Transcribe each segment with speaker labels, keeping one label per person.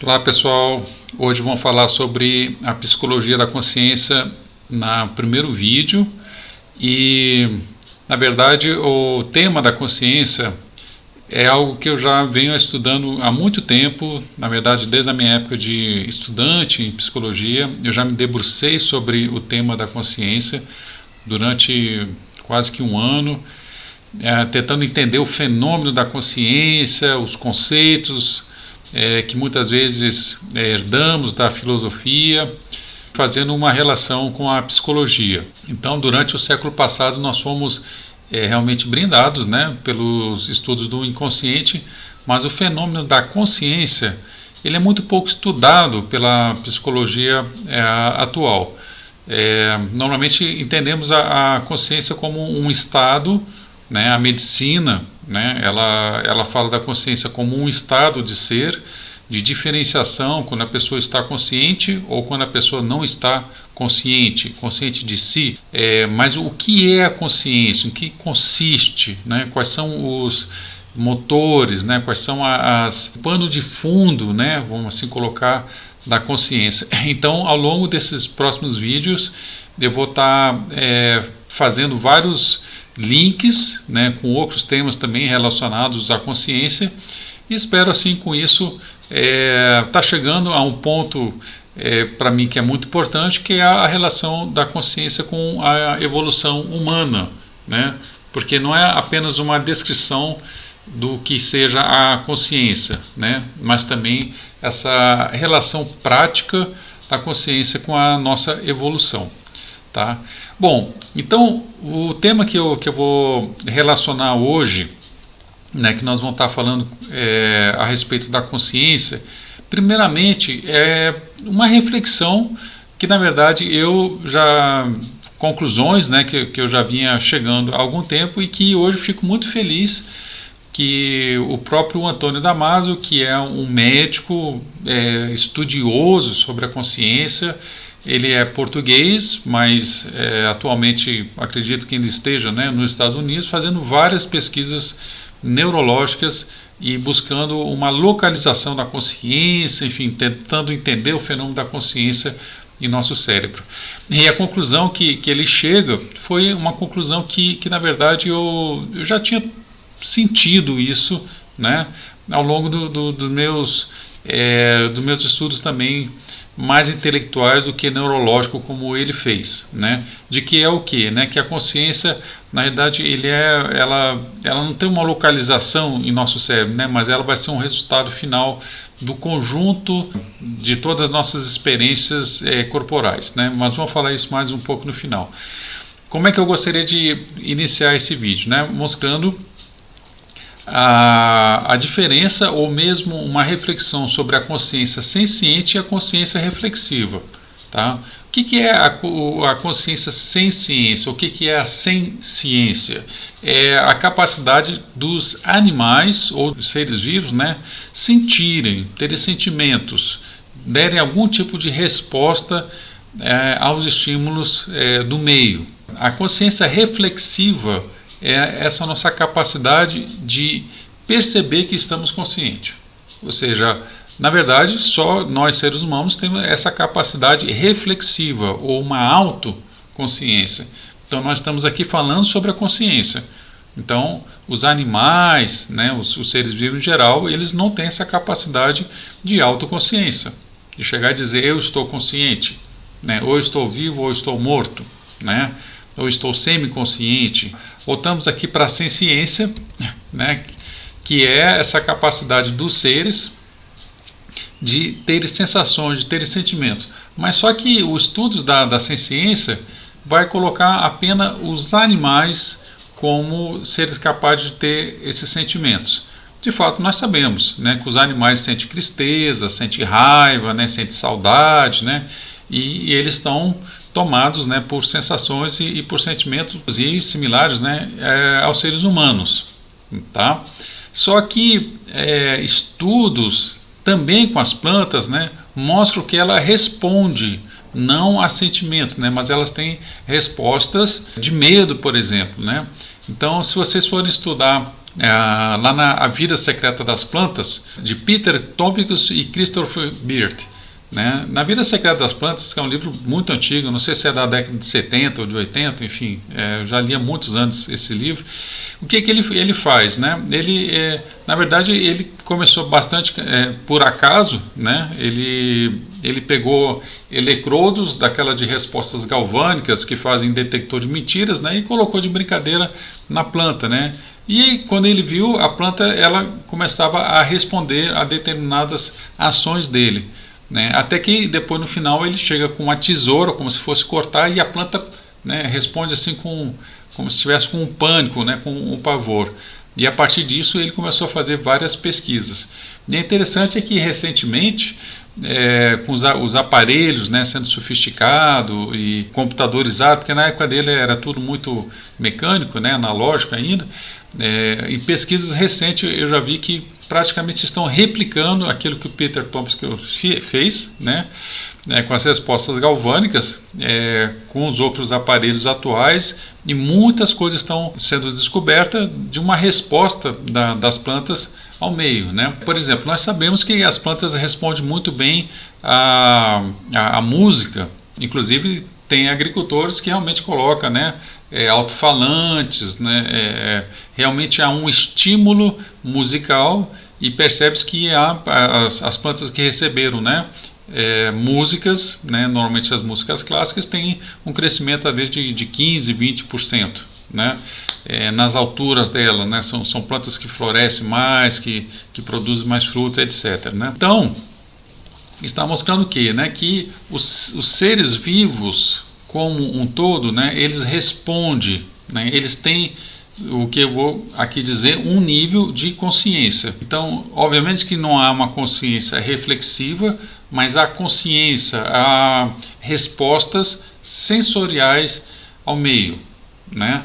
Speaker 1: Olá pessoal, hoje vamos falar sobre a psicologia da consciência no primeiro vídeo e na verdade o tema da consciência é algo que eu já venho estudando há muito tempo, na verdade desde a minha época de estudante em psicologia, eu já me debrucei sobre o tema da consciência durante quase que um ano, tentando entender o fenômeno da consciência, os conceitos que muitas vezes herdamos da filosofia, fazendo uma relação com a psicologia. Então, durante o século passado, nós fomos realmente brindados, pelos estudos do inconsciente, mas o fenômeno da consciência ele é muito pouco estudado pela psicologia atual. Normalmente entendemos a consciência como um estado, a medicina, ela fala da consciência como um estado de ser, de diferenciação quando a pessoa está consciente ou quando a pessoa não está consciente de si. Mas o que é a consciência? Em que consiste? Quais são os motores? Quais são o pano de fundo, vamos assim colocar, da consciência? Então, ao longo desses próximos vídeos, eu vou estar fazendo vários links com outros temas também relacionados à consciência e espero assim com isso estar chegando a um ponto para mim que é muito importante, que é a relação da consciência com a evolução humana, porque não é apenas uma descrição do que seja a consciência, mas também essa relação prática da consciência com a nossa evolução. Tá? Bom, então o tema que eu vou relacionar hoje, que nós vamos estar falando a respeito da consciência, primeiramente é uma reflexão que na verdade conclusões que eu já vinha chegando há algum tempo e que hoje fico muito feliz que o próprio Antônio Damasio, que é um médico estudioso sobre a consciência, ele é português, mas atualmente acredito que ainda esteja nos Estados Unidos fazendo várias pesquisas neurológicas e buscando uma localização da consciência, enfim, tentando entender o fenômeno da consciência em nosso cérebro. E a conclusão que ele chega foi uma conclusão que na verdade eu já tinha sentido isso ao longo dos meus estudos também mais intelectuais do que neurológico, como ele fez, de que é o quê? Que a consciência, na verdade, ela não tem uma localização em nosso cérebro, mas ela vai ser um resultado final do conjunto de todas as nossas experiências corporais, mas vamos falar isso mais um pouco no final. Como é que eu gostaria de iniciar esse vídeo? Mostrando a diferença ou mesmo uma reflexão sobre a consciência senciente e a consciência reflexiva. Tá? O que é a consciência sem ciência? O que é a sem-ciência? É a capacidade dos animais ou dos seres vivos sentirem, terem sentimentos, derem algum tipo de resposta aos estímulos do meio. A consciência reflexiva é essa nossa capacidade de perceber que estamos conscientes. Ou seja, na verdade, só nós seres humanos temos essa capacidade reflexiva ou uma autoconsciência. Então nós estamos aqui falando sobre a consciência. Então os animais, os seres vivos em geral, eles não têm essa capacidade de autoconsciência, de chegar a dizer eu estou consciente, ou eu estou vivo ou eu estou morto, ou estou semi-consciente. Voltamos aqui para a senciência, que é essa capacidade dos seres de terem sensações, de terem sentimentos. Mas só que os estudos da senciência vai colocar apenas os animais como seres capazes de ter esses sentimentos. De fato, nós sabemos que os animais sentem tristeza, sentem raiva, sentem saudade, e eles estão tomados por sensações e por sentimentos similares aos seres humanos. Tá? Só que estudos também com as plantas mostram que ela responde não a sentimentos, mas elas têm respostas de medo, por exemplo. Então, se vocês forem estudar lá na A Vida Secreta das Plantas, de Peter Tompkins e Christopher Beard. Né? Na Vida Secreta das Plantas, que é um livro muito antigo, não sei se é da década de 70 ou de 80, enfim, eu já li há muitos anos esse livro. O que ele faz? Né? Na verdade, ele começou bastante por acaso, né? Ele pegou eletrodos daquela de respostas galvânicas que fazem detector de mentiras, né? E colocou de brincadeira na planta, né? E quando ele viu, a planta ela começava a responder a determinadas ações dele. Né, até que depois no final ele chega com uma tesoura, como se fosse cortar, e a planta, né, responde assim como se estivesse com um pânico, né, com um pavor. E a partir disso ele começou a fazer várias pesquisas. E é interessante que recentemente, com os aparelhos, né, sendo sofisticado e computadorizado, porque na época dele era tudo muito mecânico, né, analógico ainda, em pesquisas recentes eu já vi que praticamente estão replicando aquilo que o Peter Tompkins fez, né, com as respostas galvânicas, com os outros aparelhos atuais, e muitas coisas estão sendo descobertas de uma resposta das plantas ao meio. Né? Por exemplo, nós sabemos que as plantas respondem muito bem à música, inclusive tem agricultores que realmente colocam, né, alto-falantes, né, realmente há um estímulo musical e percebe-se que há as plantas que receberam, né, músicas, né, normalmente as músicas clássicas têm um crescimento às vezes de 15%, 20%. Né, nas alturas dela, né, são plantas que florescem mais, que produzem mais frutos, etc. Né. Então, está mostrando que os seres vivos como um todo, né, eles respondem, né, eles têm o que eu vou aqui dizer, um nível de consciência. Então, obviamente que não há uma consciência reflexiva, mas há consciência, há respostas sensoriais ao meio. Né?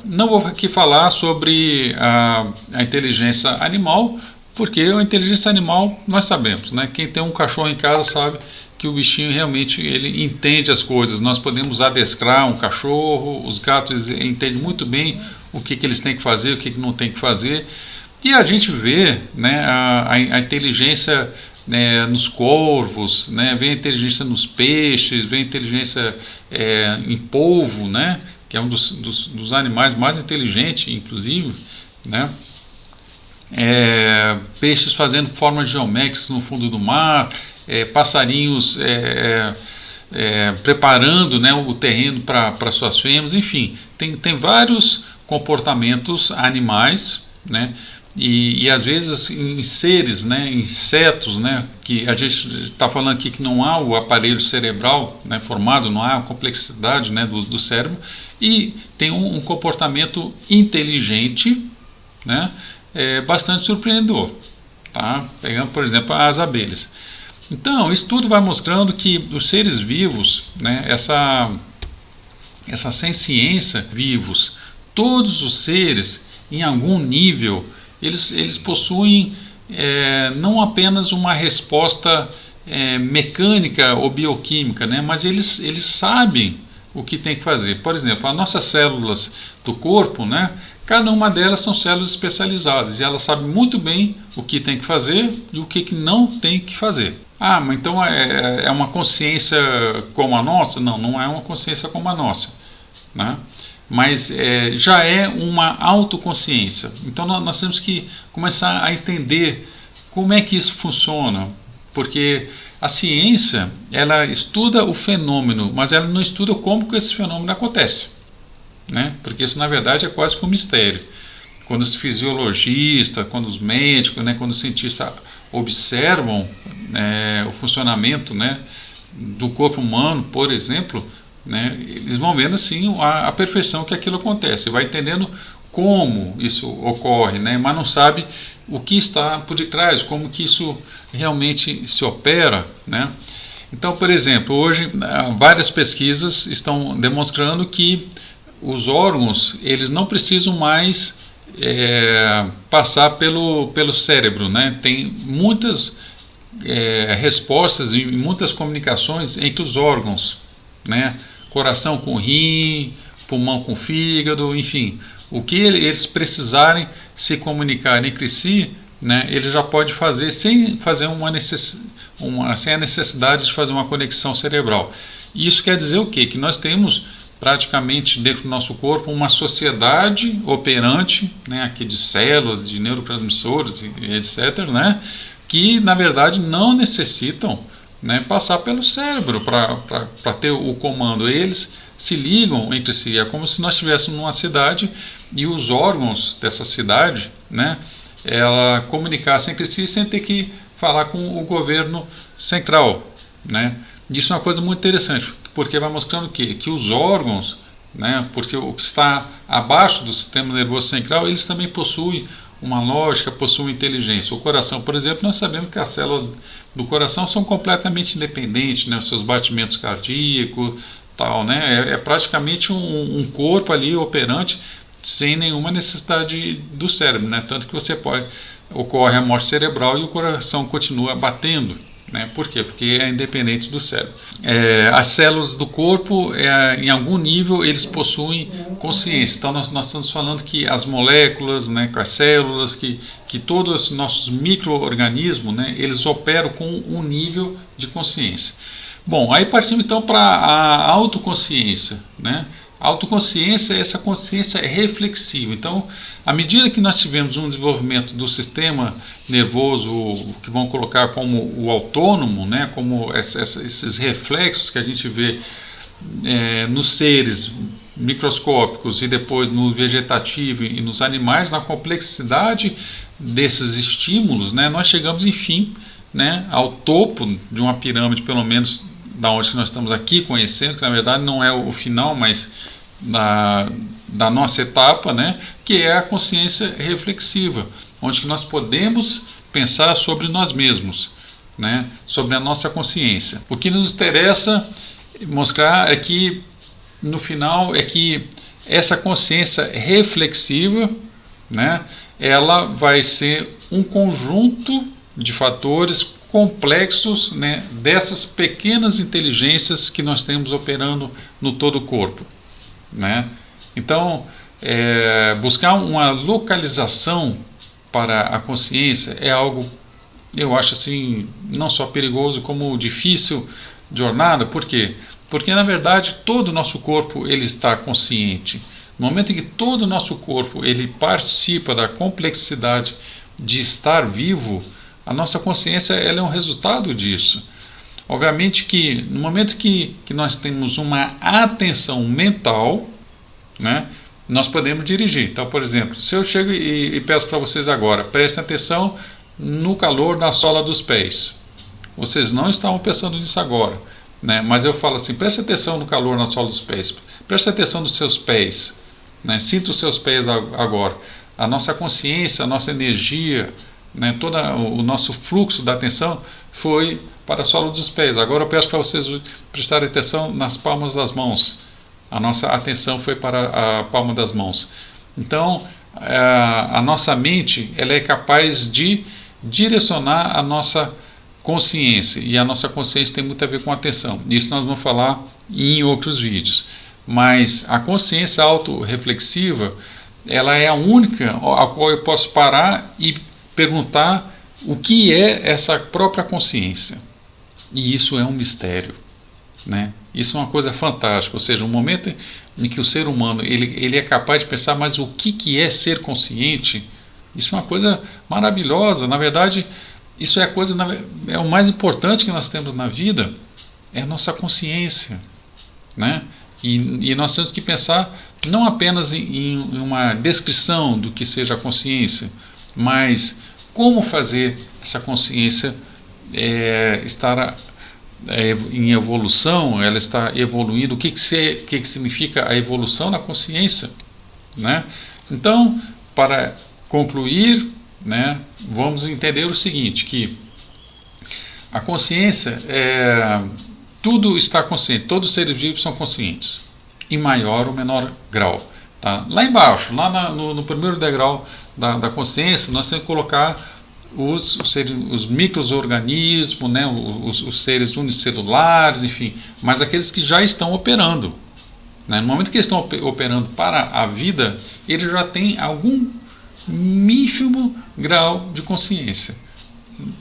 Speaker 1: Não vou aqui falar sobre a inteligência animal, porque a inteligência animal nós sabemos, né? Quem tem um cachorro em casa sabe que o bichinho realmente ele entende as coisas. Nós podemos adestrar um cachorro, os gatos entendem muito bem o que eles têm que fazer, o que não tem que fazer. E a gente vê, né, a inteligência, né, nos corvos, né, vê a inteligência nos peixes, vê a inteligência em polvo, né, que é um dos animais mais inteligentes, inclusive, né. Peixes fazendo formas geométricas no fundo do mar, passarinhos preparando, né, o terreno para suas fêmeas, enfim, tem vários comportamentos animais, né, e às vezes em seres, né, insetos, né, que a gente está falando aqui que não há o aparelho cerebral, né, formado, não há a complexidade, né, do cérebro, e tem um comportamento inteligente, né, bastante surpreendedor. Tá? Pegando, por exemplo, as abelhas. Então, isso tudo vai mostrando que os seres vivos, né, essa senciência vivos, todos os seres, em algum nível, eles possuem não apenas uma resposta mecânica ou bioquímica, né, mas eles sabem o que tem que fazer. Por exemplo, as nossas células do corpo, né, cada uma delas são células especializadas e elas sabem muito bem o que tem que fazer e o que não tem que fazer. Mas então é uma consciência como a nossa? Não, não é uma consciência como a nossa, né? Mas já é uma autoconsciência. Então nós temos que começar a entender como é que isso funciona, porque a ciência ela estuda o fenômeno, mas ela não estuda como que esse fenômeno acontece. Né? Porque isso na verdade é quase que um mistério. Quando os fisiologistas, quando os médicos, né, quando os cientistas observam o funcionamento, né, do corpo humano, por exemplo, né, eles vão vendo assim a perfeição que aquilo acontece, vai entendendo como isso ocorre, né, mas não sabe o que está por detrás, como que isso realmente se opera, né? Então, por exemplo, hoje várias pesquisas estão demonstrando que os órgãos eles não precisam mais passar pelo cérebro, né? Tem muitas respostas e muitas comunicações entre os órgãos, né? Coração com rim, pulmão com fígado, enfim, o que eles precisarem se comunicar entre si, né, ele já pode fazer sem fazer sem a necessidade de fazer uma conexão cerebral. E isso quer dizer o quê? Que nós temos praticamente dentro do nosso corpo uma sociedade operante, né, aqui de células, de neurotransmissores, etc., né, que na verdade não necessitam, né, passar pelo cérebro para ter o comando. Eles se ligam entre si. É como se nós estivéssemos numa cidade e os órgãos dessa cidade, né, ela comunicasse entre si sem ter que falar com o governo central, né. Isso é uma coisa muito interessante, porque vai mostrando que os órgãos, né, porque o que está abaixo do sistema nervoso central, eles também possuem uma lógica, possuem inteligência. O coração, por exemplo, nós sabemos que as células do coração são completamente independentes, né, os seus batimentos cardíacos, tal, né, é praticamente um corpo ali operante sem nenhuma necessidade do cérebro, né, tanto que ocorre a morte cerebral e o coração continua batendo. Né? Por quê? Porque é independente do cérebro. As células do corpo, em algum nível, eles possuem consciência. Então, nós estamos falando que as moléculas, né, as células, que todos os nossos micro-organismos, né, eles operam com um nível de consciência. Bom, aí partimos então para a autoconsciência, né? A autoconsciência é essa consciência reflexiva. Então, à medida que nós tivemos um desenvolvimento do sistema nervoso, que vão colocar como o autônomo, né, como esses reflexos que a gente vê nos seres microscópicos e depois no vegetativo e nos animais, na complexidade desses estímulos, né, nós chegamos, enfim, né, ao topo de uma pirâmide, pelo menos da onde nós estamos aqui conhecendo, que na verdade não é o final, mas da nossa etapa, né, que é a consciência reflexiva, onde que nós podemos pensar sobre nós mesmos, né, sobre a nossa consciência. O que nos interessa mostrar é que, no final, é que essa consciência reflexiva, né, ela vai ser um conjunto de fatores complexos, né, dessas pequenas inteligências que nós temos operando no todo o corpo, né? Então, buscar uma localização para a consciência é algo, eu acho assim, não só perigoso como difícil de jornada. Por quê? Porque na verdade todo o nosso corpo ele está consciente. No momento em que todo o nosso corpo ele participa da complexidade de estar vivo, a nossa consciência ela é um resultado disso. Obviamente que no momento que nós temos uma atenção mental, né, nós podemos dirigir. Então, por exemplo, se eu chego e peço para vocês agora, prestem atenção no calor na sola dos pés. Vocês não estavam pensando nisso agora, né, mas eu falo assim, preste atenção no calor na sola dos pés, preste atenção nos seus pés, né, sinta os seus pés agora. A nossa consciência, a nossa energia, né, todo o nosso fluxo da atenção foi para a sola dos pés. Agora eu peço para vocês prestarem atenção nas palmas das mãos. A nossa atenção foi para a palma das mãos. Então, a nossa mente ela é capaz de direcionar a nossa consciência. E a nossa consciência tem muito a ver com a atenção. Isso nós vamos falar em outros vídeos. Mas a consciência autorreflexiva, ela é a única a qual eu posso parar e perguntar o que é essa própria consciência. E isso é um mistério, né? Isso é uma coisa fantástica, ou seja, um momento em que o ser humano ele é capaz de pensar, mas o que é ser consciente? Isso é uma coisa maravilhosa. Na verdade, isso é o mais importante que nós temos na vida, é a nossa consciência, né? E nós temos que pensar não apenas em uma descrição do que seja a consciência, mas como fazer essa consciência estar em evolução, ela está evoluindo. O que significa a evolução na consciência, né? Então, para concluir, né, vamos entender o seguinte, que a consciência, tudo está consciente, todos os seres vivos são conscientes, em maior ou menor grau. Tá? Lá embaixo, lá no primeiro degrau da consciência, nós temos que colocar os micro-organismos, né, os seres unicelulares, enfim, mas aqueles que já estão operando. né? No momento que eles estão operando para a vida, eles já têm algum ínfimo grau de consciência,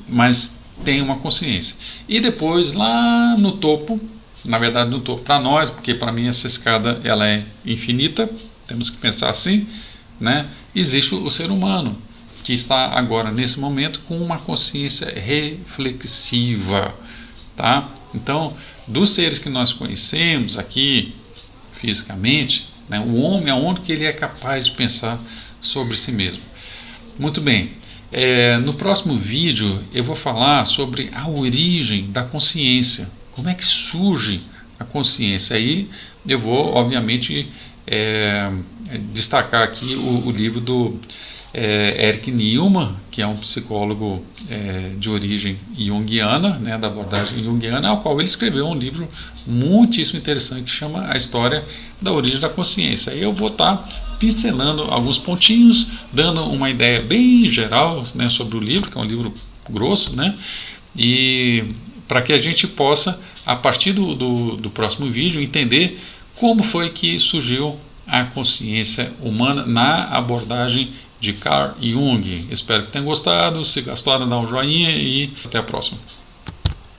Speaker 1: mas tem uma consciência. E depois, lá no topo, na verdade no topo para nós, porque para mim essa escada ela é infinita, temos que pensar assim, né? Existe o ser humano, que está agora, nesse momento, com uma consciência reflexiva, tá? Então, dos seres que nós conhecemos aqui, fisicamente, né, o homem, aonde que ele é capaz de pensar sobre si mesmo. Muito bem, no próximo vídeo eu vou falar sobre a origem da consciência, como é que surge a consciência. Aí eu vou, obviamente, destacar aqui o livro do Eric Newman, que é um psicólogo de origem junguiana, né, da abordagem junguiana, ao qual ele escreveu um livro muitíssimo interessante que chama A História da Origem da Consciência. Aí eu vou estar pincelando alguns pontinhos, dando uma ideia bem geral, né, sobre o livro, que é um livro grosso, né, e para que a gente possa, a partir do próximo vídeo, entender como foi que surgiu a consciência humana na abordagem de Carl Jung. Espero que tenham gostado. Se gostaram, dá um joinha e até a próxima.